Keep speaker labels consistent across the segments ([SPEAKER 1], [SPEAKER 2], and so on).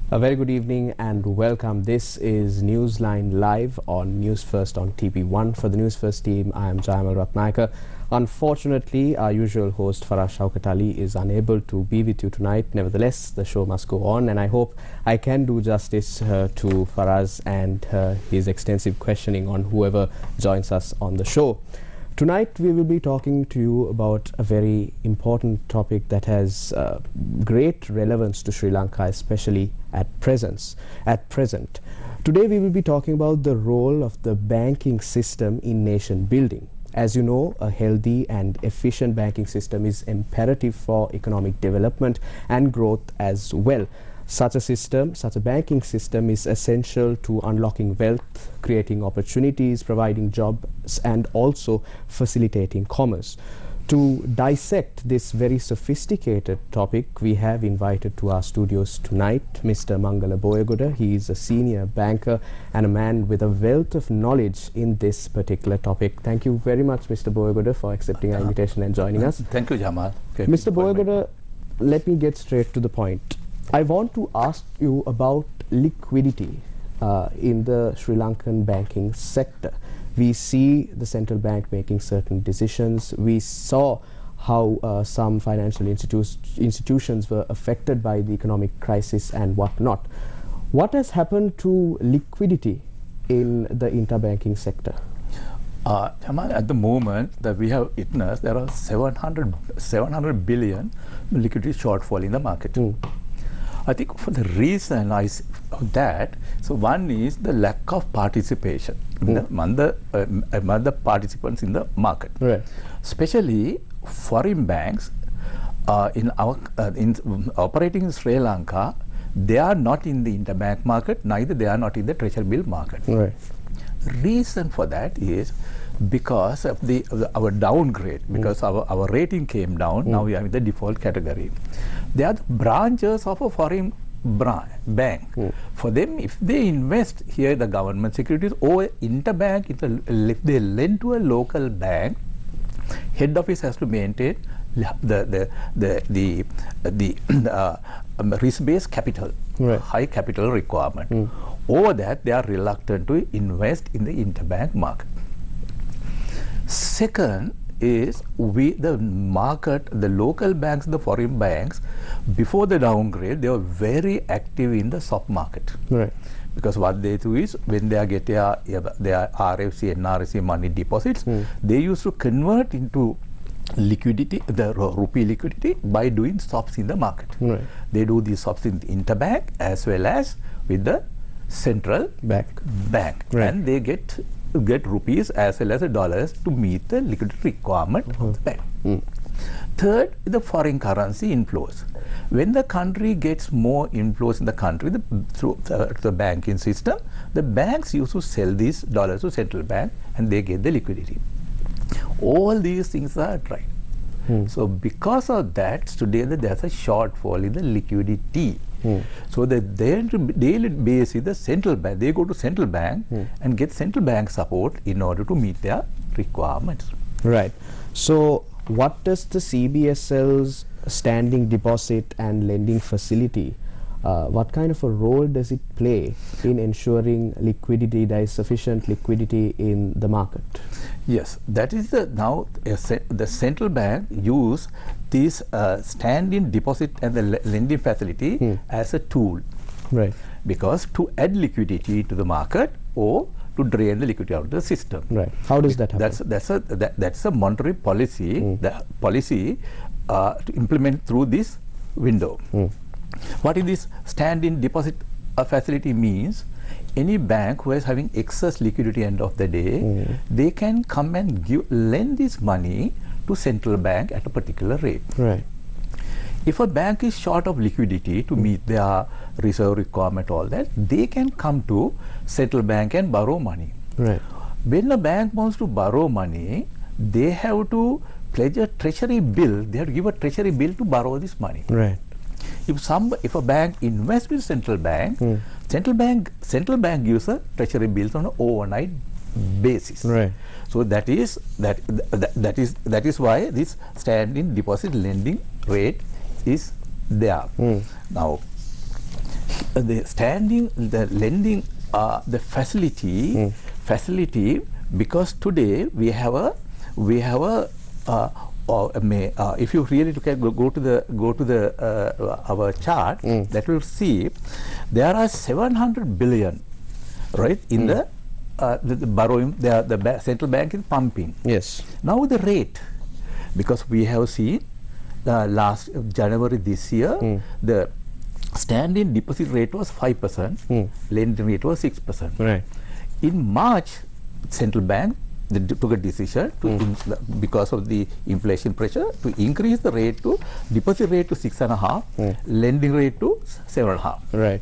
[SPEAKER 1] A very good evening and welcome. This is Newsline Live on Newsfirst on TP1. For the Newsfirst team, I am Jayamal Ratnayaka. Unfortunately, our usual host Farah Shaukat Ali is unable to be with you tonight. Nevertheless, the show must go on, and I hope I can do justice to Faraz and his extensive questioning on whoever joins us on the show. Tonight we will be talking to you about a very important topic that has great relevance to Sri Lanka, especially at present. Today we will be talking about the role of the banking system in nation building. As you know, a healthy and efficient banking system is imperative for economic development and growth as well. Such a banking system is essential to unlocking wealth, creating opportunities, providing jobs, and also facilitating commerce. To dissect this very sophisticated topic, we have invited to our studios tonight Mr. Mangala Boyagoda. He is a senior banker and a man with a wealth of knowledge in this particular topic. Thank you very much, Mr. Boyagoda, for accepting our invitation and joining us.
[SPEAKER 2] Thank you, Jamal. Okay,
[SPEAKER 1] Mr. Boyagoda, let me get straight to the point. I want to ask you about liquidity in the Sri Lankan banking sector. We see the central bank making certain decisions. We saw how some financial institutions were affected by the economic crisis and whatnot. What has happened to liquidity in the interbanking sector?
[SPEAKER 2] Jamal, at the moment that we have witnessed, there are 700 billion liquidity shortfall in the market. I think for the reason of that, so one is the lack of participation among the participants in the market.
[SPEAKER 1] Right.
[SPEAKER 2] Especially foreign banks in operating in Sri Lanka, they are not in the interbank market, neither they are not in the treasury bill market.
[SPEAKER 1] Right.
[SPEAKER 2] The reason for that is because of our downgrade, because our rating came down. Now we are in the default category. They are the branches of a foreign bank. For them, if they invest here the government securities or interbank, if they lend to a local bank, head office has to maintain the risk-based capital,
[SPEAKER 1] right,
[SPEAKER 2] high capital requirement. Over that, they are reluctant to invest in the interbank market. Second is the local banks, the foreign banks, before the downgrade, they were very active in the stock market.
[SPEAKER 1] Right.
[SPEAKER 2] Because what they do is, when they are getting their RFC and NRC money deposits, they used to convert into liquidity, the rupee liquidity, by doing swaps in the market.
[SPEAKER 1] Right.
[SPEAKER 2] They do these swaps in the interbank as well as with the central bank.
[SPEAKER 1] Right.
[SPEAKER 2] And they get rupees as well as dollars to meet the liquidity requirement of the bank. Third, the foreign currency inflows. When the country gets more inflows in the country through the banking system, the banks used to sell these dollars to central bank and they get the liquidity. All these things are right. So because of that, today there's a shortfall in the liquidity. So the daily basis, the central bank, they go to central bank and get central bank support in order to meet their requirements.
[SPEAKER 1] Right. So what does the CBSL's standing deposit and lending facility, what kind of a role does it play in ensuring liquidity, there is sufficient liquidity in the market?
[SPEAKER 2] Yes, that is the central bank use this standing deposit and the lending facility as a tool.
[SPEAKER 1] Right.
[SPEAKER 2] Because to add liquidity to the market or to drain the liquidity out of the system.
[SPEAKER 1] Right. How does that happen?
[SPEAKER 2] That's a monetary policy, the policy to implement through this window. What is this standing deposit facility means? Any bank who is having excess liquidity end of the day, they can come and lend this money to central bank at a particular rate.
[SPEAKER 1] Right.
[SPEAKER 2] If a bank is short of liquidity to meet their reserve requirement, all that, they can come to central bank and borrow money.
[SPEAKER 1] Right.
[SPEAKER 2] When a bank wants to borrow money, they have to pledge a treasury bill. They have to give a treasury bill to borrow this money.
[SPEAKER 1] Right.
[SPEAKER 2] If a bank invests with central bank, central bank gives a treasury bills on an overnight basis.
[SPEAKER 1] Right.
[SPEAKER 2] So that is why this standing deposit lending rate is there. Now, the lending, the facility, because today we have a if you really look at go to the our chart, that will see there are 700 billion, right, in the borrowing. The central bank is pumping.
[SPEAKER 1] Yes.
[SPEAKER 2] Now the rate, because we have seen last January this year, the standing deposit rate was 5%, lending rate was 6%.
[SPEAKER 1] Right.
[SPEAKER 2] In March, central bank took a decision to because of the inflation pressure to increase the rate to deposit rate to 6.5, lending rate to 7.5.
[SPEAKER 1] Right.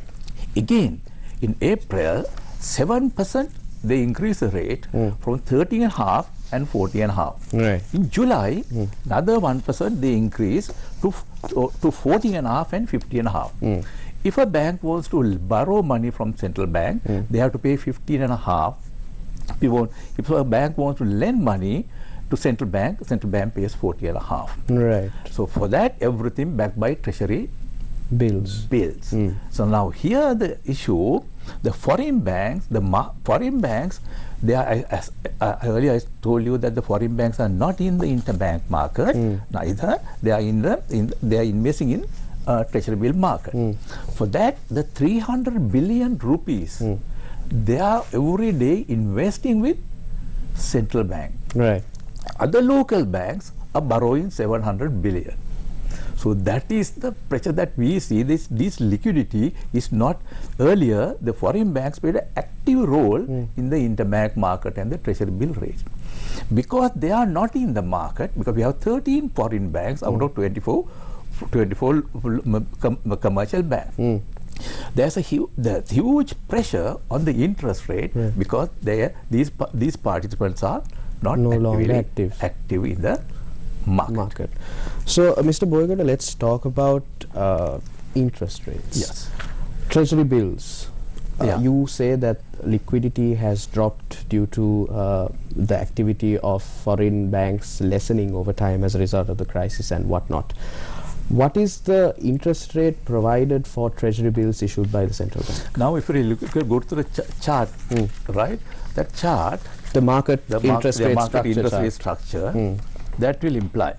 [SPEAKER 2] Again, in April, 7% they increased the rate from 13.5 and 40.5.
[SPEAKER 1] Right.
[SPEAKER 2] In July, another 1% they increased to 40.5 and 50.5. If a bank wants to borrow money from central bank, they have to pay 15.5. If a bank wants to lend money to central bank pays 40.5.
[SPEAKER 1] Right.
[SPEAKER 2] So for that, everything backed by treasury
[SPEAKER 1] bills.
[SPEAKER 2] So now here the issue, the foreign banks, they are, as earlier I told you that the foreign banks are not in the interbank market, neither they are they are investing in treasury bill market. For that, the 300 billion rupees they are every day investing with central bank.
[SPEAKER 1] Right.
[SPEAKER 2] Other local banks are borrowing 700 billion. So that is the pressure that we see. This liquidity is not, earlier the foreign banks played an active role in the interbank market and the treasury bill rate. Because they are not in the market, because we have 13 foreign banks out of 24 commercial banks. There's a huge pressure on the interest rate because these participants are not
[SPEAKER 1] no longer active
[SPEAKER 2] in the market.
[SPEAKER 1] So, Mr. Boyagoda, let's talk about interest rates.
[SPEAKER 2] Yes.
[SPEAKER 1] Treasury bills. You say that liquidity has dropped due to the activity of foreign banks lessening over time as a result of the crisis and whatnot. What is the interest rate provided for treasury bills issued by the central bank?
[SPEAKER 2] Now, if you go to the chart, right? That chart,
[SPEAKER 1] the market interest rate
[SPEAKER 2] structure, that will imply,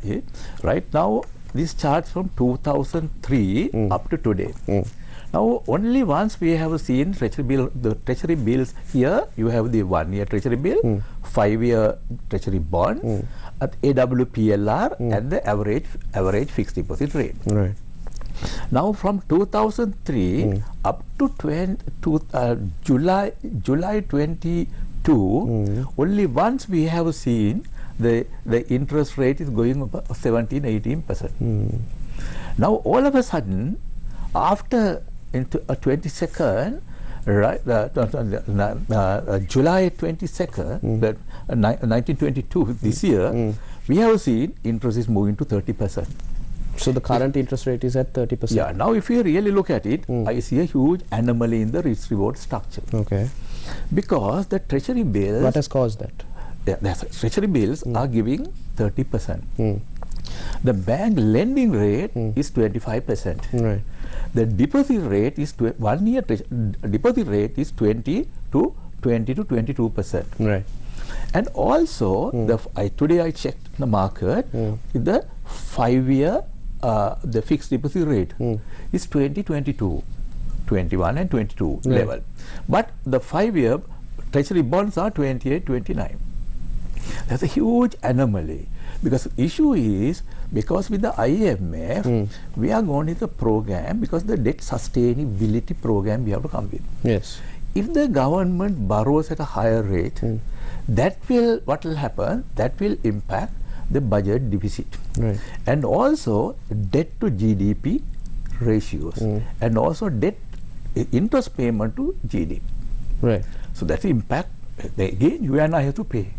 [SPEAKER 2] right? Now, this chart from 2003 up to today. Now, only once we have seen the treasury bills here, you have the 1-year treasury bill, 5-year treasury bond, at AWPLR and the average fixed deposit rate.
[SPEAKER 1] Right.
[SPEAKER 2] Now, from 2003 up to July 22, only once we have seen the interest rate is going up 17-18%. Now, all of a sudden, after into 22nd, right, July 22nd, 1922, this year, we have seen interest is moving to 30%.
[SPEAKER 1] So the current interest rate is at 30%.
[SPEAKER 2] Yeah. Now, if you really look at it, I see a huge anomaly in the risk-reward structure.
[SPEAKER 1] Okay.
[SPEAKER 2] Because the treasury bills.
[SPEAKER 1] What has caused that?
[SPEAKER 2] Treasury bills are giving 30%. The bank lending rate is 25%.
[SPEAKER 1] Right.
[SPEAKER 2] The deposit rate is 1-year deposit rate is 20 to 22%.
[SPEAKER 1] Right.
[SPEAKER 2] And also, today I checked the market. The 5-year the fixed deposit rate is 2022, 21 and 22 level. But the 5-year treasury bonds are 28, 29. That's a huge anomaly. Because the issue is, because with the IMF, we are going with the program, because the debt sustainability program we have to come with.
[SPEAKER 1] Yes.
[SPEAKER 2] If the government borrows at a higher rate, what will happen? That will impact the budget deficit.
[SPEAKER 1] Right.
[SPEAKER 2] And also debt to GDP ratios, and also interest payment to GDP.
[SPEAKER 1] Right.
[SPEAKER 2] So that impact, again, you and I have to pay.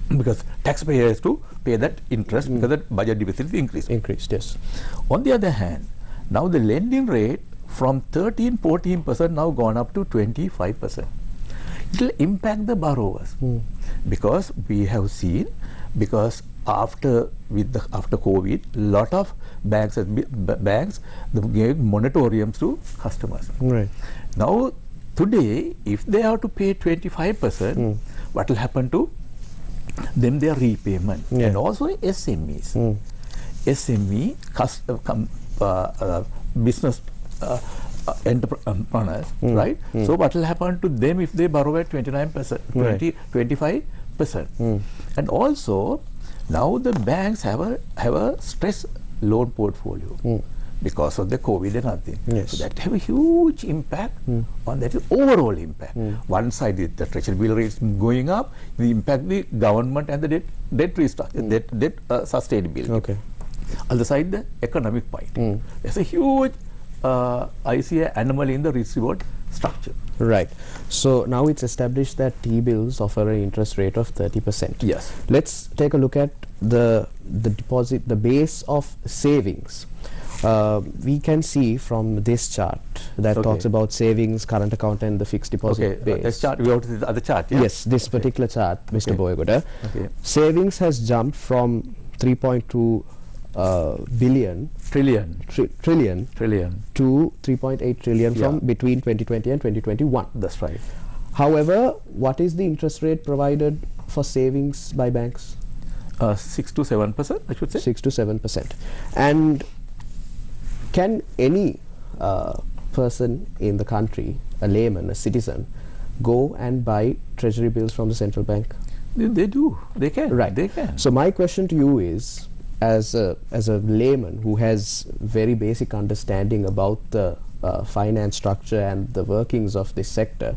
[SPEAKER 2] Because taxpayer has to pay that interest because the budget deficit is increased.
[SPEAKER 1] Yes.
[SPEAKER 2] On the other hand, now the lending rate from 13-14% now gone up to 25%. It will impact the borrowers because we have seen, because after COVID, lot of banks gave moratoriums to customers.
[SPEAKER 1] Right.
[SPEAKER 2] Now today, if they have to pay 25%, what will happen to them? Their repayment.
[SPEAKER 1] Yeah.
[SPEAKER 2] And also SMEs, SME business entrepreneurs, right? So what will happen to them if they borrow at 29%, 25%? And also now the banks have a stress loan portfolio because of the COVID and other.
[SPEAKER 1] Yes.
[SPEAKER 2] So that have a huge impact on that overall impact. One side is the treasury bill rates going up, the impact the government and the debt restructure, debt sustainability.
[SPEAKER 1] Okay.
[SPEAKER 2] Other side, the economic point. There's a huge I see an anomaly in the risk reward structure.
[SPEAKER 1] Right. So now it's established that T-bills offer an interest rate of 30%.
[SPEAKER 2] Yes.
[SPEAKER 1] Let's take a look at the deposit, the base of savings. We can see from this chart that talks about savings, current account and the fixed deposit base.
[SPEAKER 2] This chart, we have to see the other chart, yeah?
[SPEAKER 1] Yes, this particular chart, Mr. Boyagoda.
[SPEAKER 2] Okay.
[SPEAKER 1] Savings has jumped from 3.2 trillion to 3.8 trillion from between 2020 and 2021.
[SPEAKER 2] That's right.
[SPEAKER 1] However, what is the interest rate provided for savings by banks?
[SPEAKER 2] 6 to 7%, I should say.
[SPEAKER 1] 6 to 7%. And can any person in the country, a layman, a citizen, go and buy treasury bills from the central bank?
[SPEAKER 2] They do. They can.
[SPEAKER 1] Right.
[SPEAKER 2] They can.
[SPEAKER 1] So my question to you is, as a layman who has very basic understanding about the finance structure and the workings of this sector,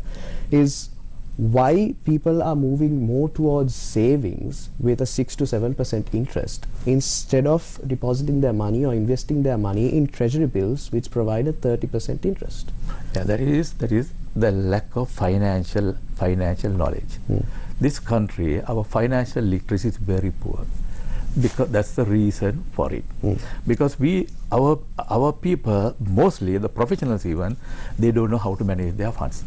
[SPEAKER 1] is why people are moving more towards savings with a 6 to 7% interest instead of depositing their money or investing their money in treasury bills which provide a 30% interest?
[SPEAKER 2] Yeah, that is the lack of financial knowledge. This country, our financial literacy is very poor. Because that's the reason for it. Because our people, mostly the professionals even, they don't know how to manage their funds.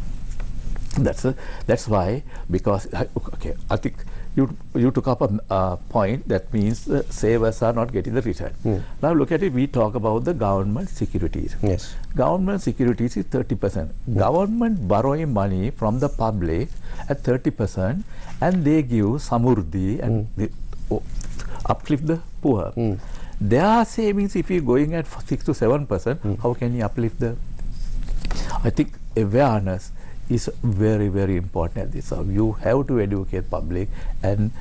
[SPEAKER 2] That's why, because okay, I think you took up a point that means the savers are not getting the return. Now look at it, we talk about the government securities.
[SPEAKER 1] Yes.
[SPEAKER 2] Government securities is 30%. Government borrowing money from the public at 30%, and they give samurdhi and they uplift the poor. Their savings, if you're going at 6 to 7%, how can you uplift the? I think awareness is very, very important at this. So you have to educate public and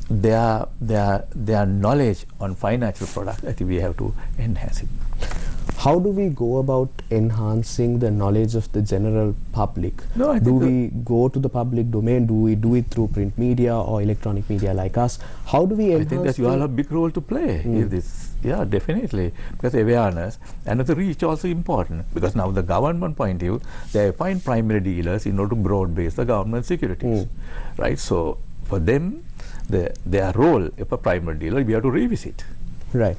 [SPEAKER 2] their knowledge on financial products. I think we have to enhance it.
[SPEAKER 1] How do we go about enhancing the knowledge of the general public?
[SPEAKER 2] No, I
[SPEAKER 1] do
[SPEAKER 2] think
[SPEAKER 1] we go to the public domain? Do we do it through print media or electronic media like us? How do we enhance?
[SPEAKER 2] I think that you all have a big role to play in this. Yeah, definitely. Because awareness and the reach also important. Because now the government point of view, they appoint primary dealers in order to broad base the government securities. Right? So for them, their role if a primary dealer, we have to revisit.
[SPEAKER 1] Right.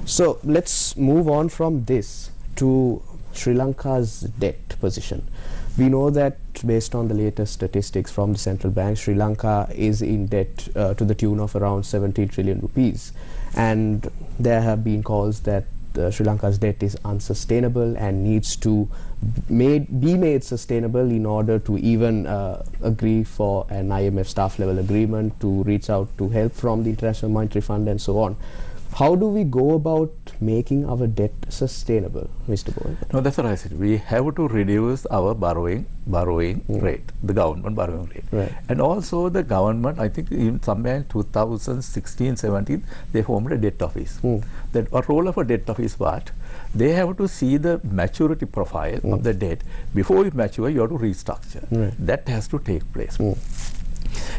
[SPEAKER 1] So let's move on from this to Sri Lanka's debt position. We know that based on the latest statistics from the central bank, Sri Lanka is in debt to the tune of around 17 trillion rupees. And there have been calls that Sri Lanka's debt is unsustainable and needs to be made sustainable in order to even agree for an IMF staff level agreement, to reach out to help from the International Monetary Fund and so on. How do we go about making our debt sustainable, Mr. Boyd?
[SPEAKER 2] No, that's what I said. We have to reduce our borrowing rate, the government borrowing rate.
[SPEAKER 1] Right.
[SPEAKER 2] And also the government, I think in somewhere in 2016-17, they formed a debt office. The role of a debt office is what? They have to see the maturity profile of the debt. Before you mature, you have to restructure. That has to take place.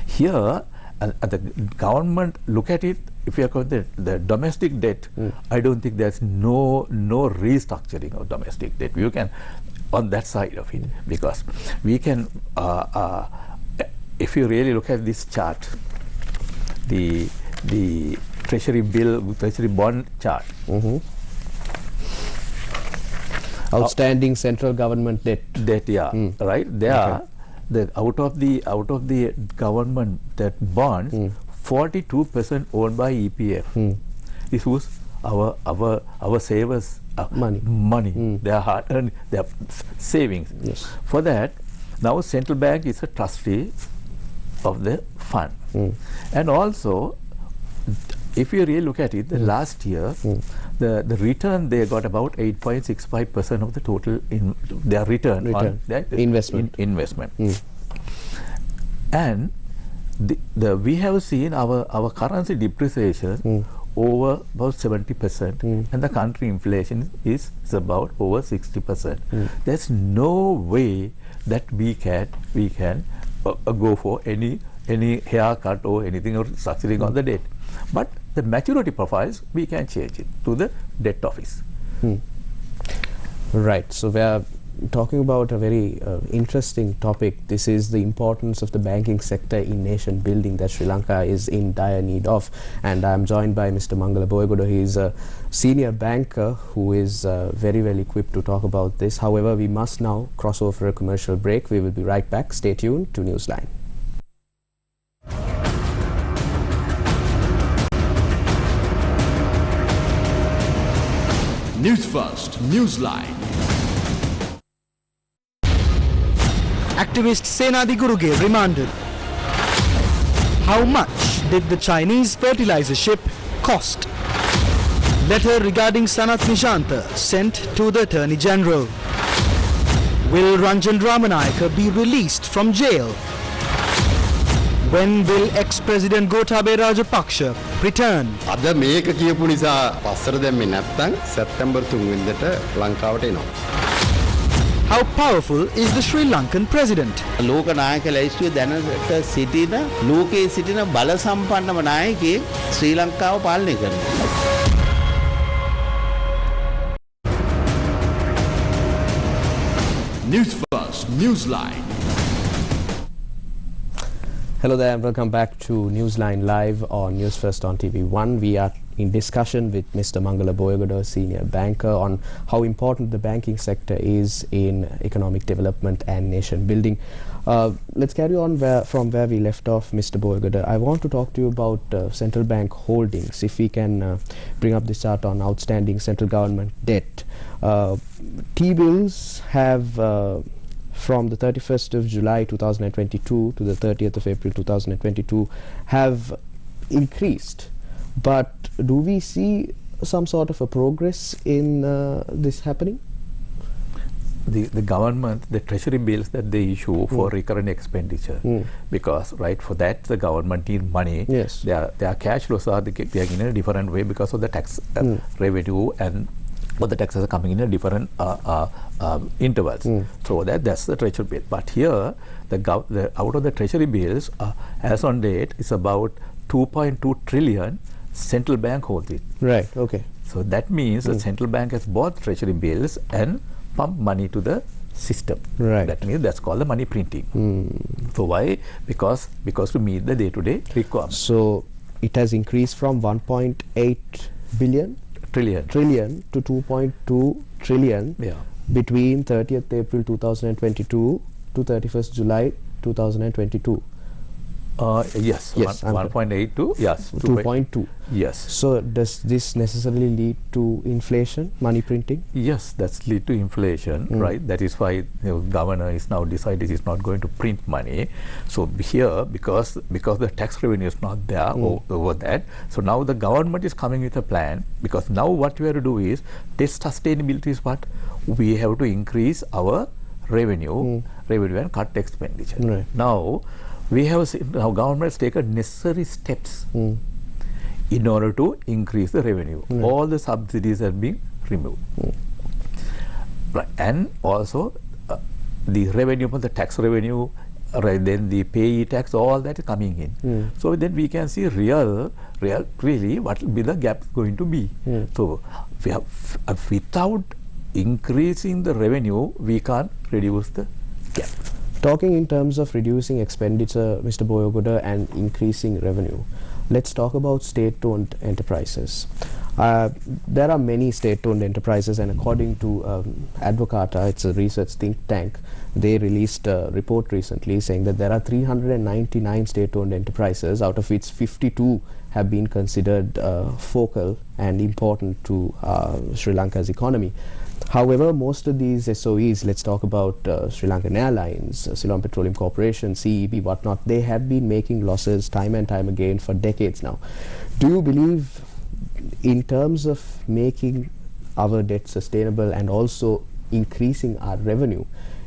[SPEAKER 2] Here, the government look at it. If you are the domestic debt, I don't think there's no restructuring of domestic debt. You can on that side of it, because we can. If you really look at this chart, the treasury bill, treasury bond chart.
[SPEAKER 1] Outstanding central government debt.
[SPEAKER 2] Yeah, right there. Okay. Out of the government debt bonds, 42% owned by EPF. This was our savers' money. Their hard-earned, their savings.
[SPEAKER 1] Yes.
[SPEAKER 2] For that, now central bank is a trustee of the fund, and also, if you really look at it, the last year, the return they got about 8.65% of the total in their return on their investment. And we have seen our currency depreciation over about 70%, and the country inflation is about over 60%. There's no way that we can go for any haircut or anything or structuring on the debt. But the maturity profiles, we can change it to the debt office.
[SPEAKER 1] Right. So we are talking about a very interesting topic. This is the importance of the banking sector in nation building that Sri Lanka is in dire need of. And I am joined by Mr. Mangala Boyagoda. He is a senior banker who is very well equipped to talk about this. However, we must now cross over a commercial break. We will be right back. Stay tuned to Newsline.
[SPEAKER 3] Newsfirst, Newsline.
[SPEAKER 4] Activist Senadi Guruge remanded. How much did the Chinese fertilizer ship cost? Letter regarding Sanath Nishanta sent to the Attorney General. Will Ranjan Ramanayaka be released from jail? When will ex-President Gotabaya Rajapaksa return?
[SPEAKER 5] අද මේක කියපු නිසා පස්සට දැම්මේ නැත්නම් සැප්තැම්බර් 3 වෙනිදාට ලංකාවට එනවා.
[SPEAKER 4] How powerful is the Sri Lankan president?
[SPEAKER 6] ලෝක නායක ලැයිස්තුවේ දැනට සිටින ලෝකයේ සිටින බල සම්පන්නම නායකයෙක් ශ්‍රී ලංකාව පාලනය කරනවා.
[SPEAKER 3] Newsfirst, Newsline.
[SPEAKER 1] Hello there and welcome back to Newsline Live on Newsfirst on TV1. We are in discussion with Mr. Mangala Boyagoda, senior banker, on how important the banking sector is in economic development and nation building. Let's carry on from where we left off, Mr. Boyagoda. I want to talk to you about central bank holdings. If we can bring up this chart on outstanding central government debt. T-bills have from the 31st of July 2022 to the 30th of April 2022 have increased. But do we see some sort of a progress in this happening?
[SPEAKER 2] The government, the treasury bills that they issue for recurrent expenditure, because for that the government need money.
[SPEAKER 1] Yes.
[SPEAKER 2] Their cash flows are they are in a different way because of the tax revenue, and but the taxes are coming in a different intervals. So that's the treasury bill. But here, out of the treasury bills, as on date, is about 2.2 trillion central bank holds it.
[SPEAKER 1] Right. Okay.
[SPEAKER 2] So that means the central bank has bought treasury bills and pump money to the system.
[SPEAKER 1] Right.
[SPEAKER 2] That means that's called the money printing. So why? Because to meet the day-to-day requirements.
[SPEAKER 1] So it has increased from 1.8 trillion to 2.2 trillion between 30th April 2022 to 31st July 2022.
[SPEAKER 2] Yes, 1.8 to
[SPEAKER 1] 2.2.
[SPEAKER 2] Yes.
[SPEAKER 1] So does this necessarily lead to inflation, money printing?
[SPEAKER 2] Yes, that's lead to inflation, right? That is why governor is now decided he's not going to print money. So here, because the tax revenue is not there over that, so now the government is coming with a plan. Because now what we have to do is, this sustainability is what we have to increase our revenue and cut expenditure.
[SPEAKER 1] Right.
[SPEAKER 2] Now government has taken necessary steps in order to increase the revenue. All the subsidies have been removed. Right. And also the revenue, the tax revenue, then the payee tax, all that is coming in. So then we can see really what will be the gap going to be. So we have, without increasing the revenue, we can't reduce the gap.
[SPEAKER 1] Talking in terms of reducing expenditure, Mr. Boyagoda, and increasing revenue, Let's talk about state-owned enterprises. There are many state-owned enterprises, and according to Advocata, it's a research think tank, they released a report recently saying that there are 399 state-owned enterprises, out of which 52 have been considered focal and important to Sri Lanka's economy. However, most of these SOEs, let's talk about Sri Lankan Airlines, Ceylon Petroleum Corporation, CEB, whatnot, they have been making losses time and time again for decades now. Do you believe, in terms of making our debt sustainable and also increasing our revenue,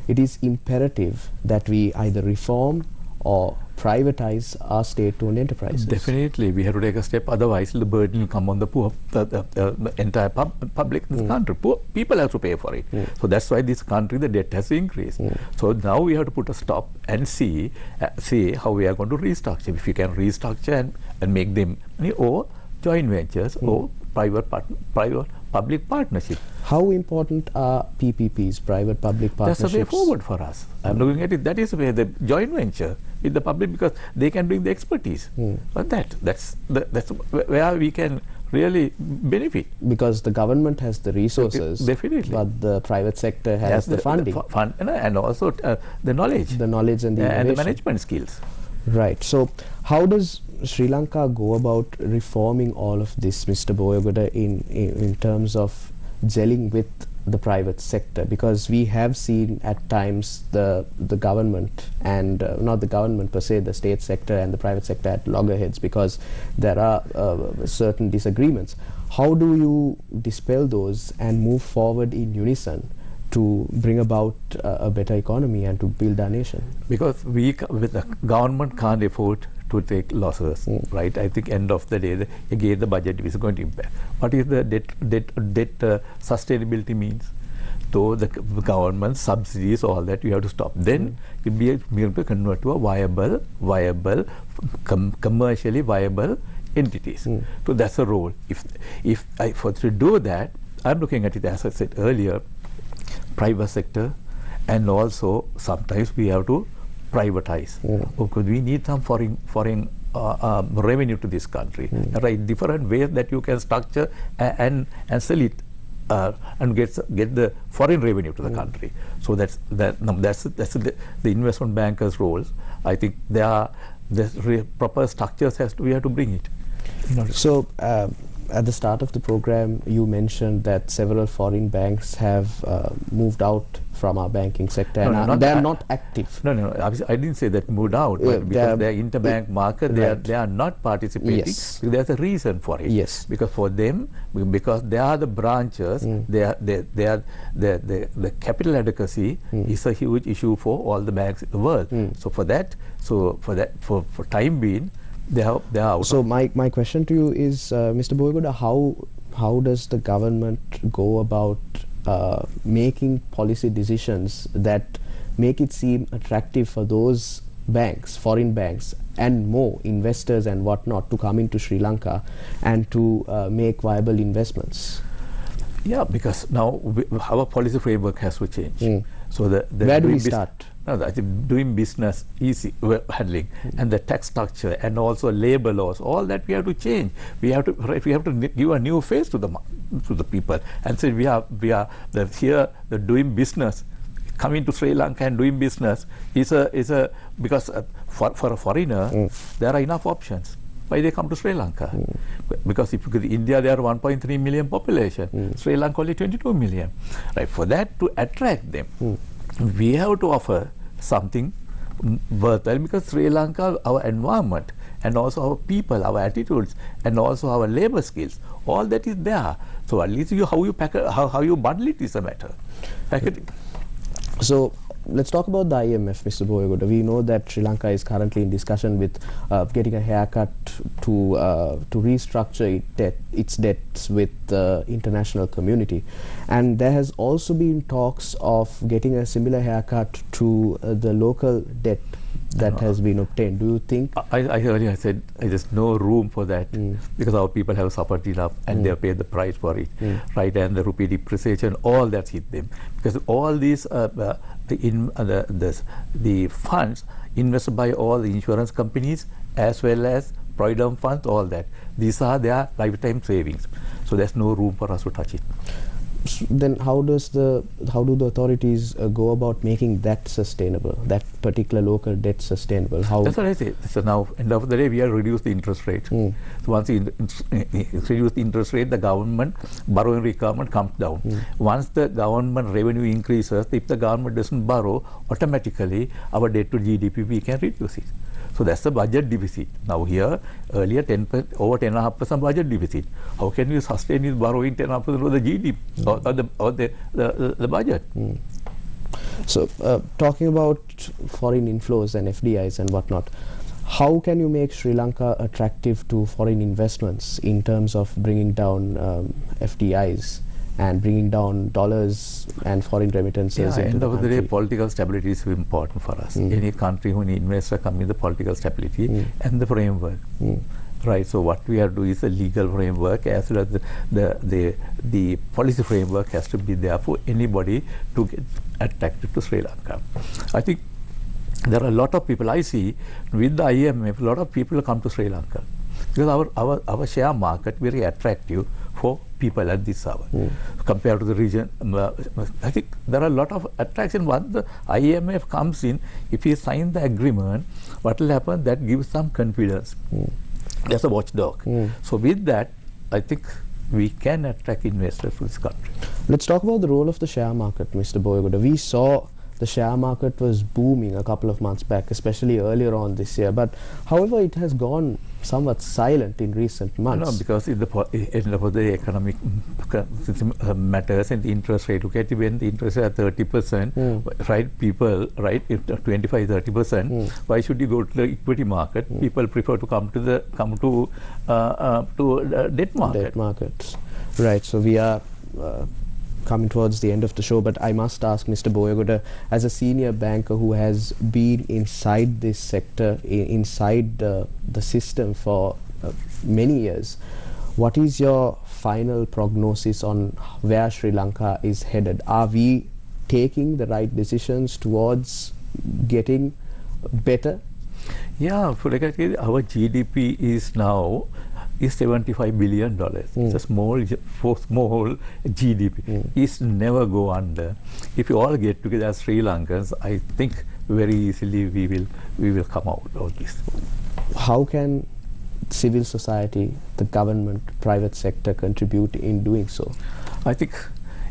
[SPEAKER 1] it is imperative that we either reform or privatize our state-owned enterprises?
[SPEAKER 2] Definitely, we have to take a step. Otherwise, the burden will come on the poor, the entire public in this country. Poor people have to pay for it. So that's why this country, the debt has increased. So now we have to put a stop and see how we are going to restructure. If we can restructure and make them or joint ventures or public partnership.
[SPEAKER 1] How important are PPPs, private-public partnerships?
[SPEAKER 2] That's the way forward for us. I'm looking at it. That is where the joint venture with the public, because they can bring the expertise. But that's where we can really benefit.
[SPEAKER 1] Because the government has the resources,
[SPEAKER 2] definitely,
[SPEAKER 1] but the private sector has the funding,
[SPEAKER 2] and also the knowledge,
[SPEAKER 1] and the
[SPEAKER 2] management skills.
[SPEAKER 1] Right. So, how does Sri Lanka go about reforming all of this, Mr. Boyagoda, in terms of gelling with the private sector? Because we have seen at times the government, and not the government per se, the state sector and the private sector at loggerheads because there are certain disagreements. How do you dispel those and move forward in unison to bring about a better economy and to build our nation?
[SPEAKER 2] Because with the government can't afford to take losses, right? I think end of the day, again the budget is going to impact. What is the debt sustainability means? So the government subsidies, all that you have to stop. Then it will be converted to a viable, commercially viable entities. So that's the role. If I for to do that, I'm looking at it, as I said earlier, private sector, and also sometimes we have to privatize, because we need some foreign revenue to this country. Right, different ways that you can structure and sell it and get the foreign revenue to the country. So that's the investment bankers' roles. I think there are the proper structures we have to bring it.
[SPEAKER 1] So. At the start of the program, you mentioned that several foreign banks have moved out from our banking sector, and they are not active.
[SPEAKER 2] No, I didn't say that moved out, but because they are interbank market, they are not participating.
[SPEAKER 1] Yes.
[SPEAKER 2] There's a reason for it.
[SPEAKER 1] Yes.
[SPEAKER 2] Because for them, because they are the branches, the capital adequacy is a huge issue for all the banks in the world. So for time being, they are out.
[SPEAKER 1] So my question to you is, Mr. Boyagoda, how does the government go about making policy decisions that make it seem attractive for those banks, foreign banks, and more investors and whatnot to come into Sri Lanka and to make viable investments? Yeah,
[SPEAKER 2] because now our policy framework has to change. So
[SPEAKER 1] where do we start?
[SPEAKER 2] No, I think doing business easy handling and the tax structure and also labor laws, all that we have to change. We have to give a new face to the people and say we are here the doing business. Coming to Sri Lanka and doing business is a because for a foreigner there are enough options. Why they come to Sri Lanka? Because if you go to India, there are 1.3 million population. Sri Lanka only 22 million. Right. For that to attract them, we have to offer something worthwhile, because Sri Lanka, our environment and also our people, our attitudes and also our labor skills, all that is there. So at least how you bundle it is a matter.
[SPEAKER 1] So let's talk about the IMF, Mr. Boyagoda. We know that Sri Lanka is currently in discussion with getting a haircut to restructure its debts with the international community, and there has also been talks of getting a similar haircut to the local debt that has been obtained. Do you think?
[SPEAKER 2] I earlier said there's no room for that, because our people have suffered enough and they have paid the price for it, right? And the rupee depreciation, all that's hit them, because all these the funds invested by all the insurance companies as well as provident funds, all that. These are their lifetime savings. So there's no room for us to touch it.
[SPEAKER 1] Then how do the authorities go about making that sustainable, that particular local debt sustainable?
[SPEAKER 2] That's what I say. So now, end of the day, we have reduced the interest rate. So once you reduce the interest rate, the government borrowing requirement comes down. Once the government revenue increases, if the government doesn't borrow, automatically our debt to GDP, we can reduce it. So that's the budget deficit. Now here, earlier over 10.5% budget deficit. How can you sustain this borrowing 10.5% of the GDP or the budget?
[SPEAKER 1] So talking about foreign inflows and FDIs and whatnot, how can you make Sri Lanka attractive to foreign investments in terms of bringing down FDIs and bringing down dollars and foreign remittances?
[SPEAKER 2] End of the day, political stability is important for us. Any country who needs investor come with the political stability and the framework. Right. So what we have to do is a legal framework, as well as the policy framework has to be there for anybody to get attracted to Sri Lanka. I think there are a lot of people I see with the IMF. A lot of people come to Sri Lanka because our share market very attractive for people at this hour compared to the region. I think there are a lot of attraction. Once the IMF comes in, if you sign the agreement, what will happen? That gives some confidence. That's a watchdog. So with that, I think we can attract investors to this country.
[SPEAKER 1] Let's talk about the role of the share market, Mr. Boyagoda. We saw the share market was booming a couple of months back, especially earlier on this year. But however, it has gone somewhat silent in recent months.
[SPEAKER 2] No, because in the economic matters and the interest rate, look at when the interest rate at 30%, right? People, right, 25-30%. Why should you go to the equity market? People prefer to come to debt market.
[SPEAKER 1] Debt markets, right? So we are coming towards the end of the show, but I must ask Mr. Boyagoda, as a senior banker who has been inside this sector, inside the system for many years, what is your final prognosis on where Sri Lanka is headed? Are we taking the right decisions towards getting better?
[SPEAKER 2] Yeah, for like our GDP is now $75 billion. It's a small GDP. It's never go under. If you all get together as Sri Lankans, I think very easily we will come out of this.
[SPEAKER 1] How can civil society, the government, private sector contribute in doing so?
[SPEAKER 2] I think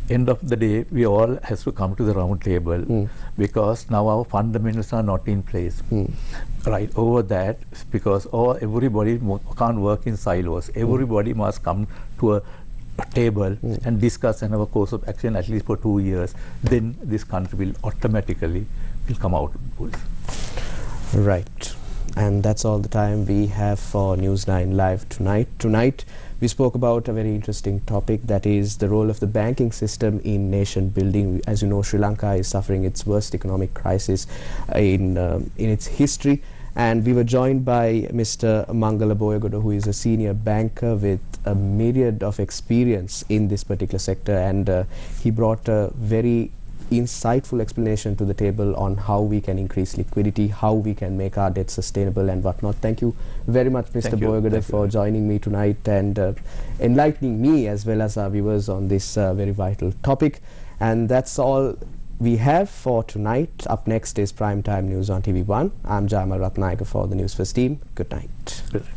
[SPEAKER 2] end of the day, we all has to come to the round table because now our fundamentals are not in place. Right over that, because everybody can't work in silos. Everybody must come to a table and discuss and have a course of action at least for 2 years. Then this country will automatically come out.
[SPEAKER 1] Right. And that's all the time we have for Newsline Live tonight. Tonight, we spoke about a very interesting topic, that is the role of the banking system in nation building. As you know, Sri Lanka is suffering its worst economic crisis in its history. And we were joined by Mr. Mangala Boyagoda, who is a senior banker with a myriad of experience in this particular sector. And he brought a very insightful explanation to the table on how we can increase liquidity, how we can make our debt sustainable and whatnot. Thank you very much, Mr. Boyagoda, for joining me tonight and enlightening me as well as our viewers on this very vital topic. And that's all we have for tonight. Up next is Primetime News on TV1. I'm Jamal Ratnayaka for the Newsfirst team. Good night.
[SPEAKER 2] Good night.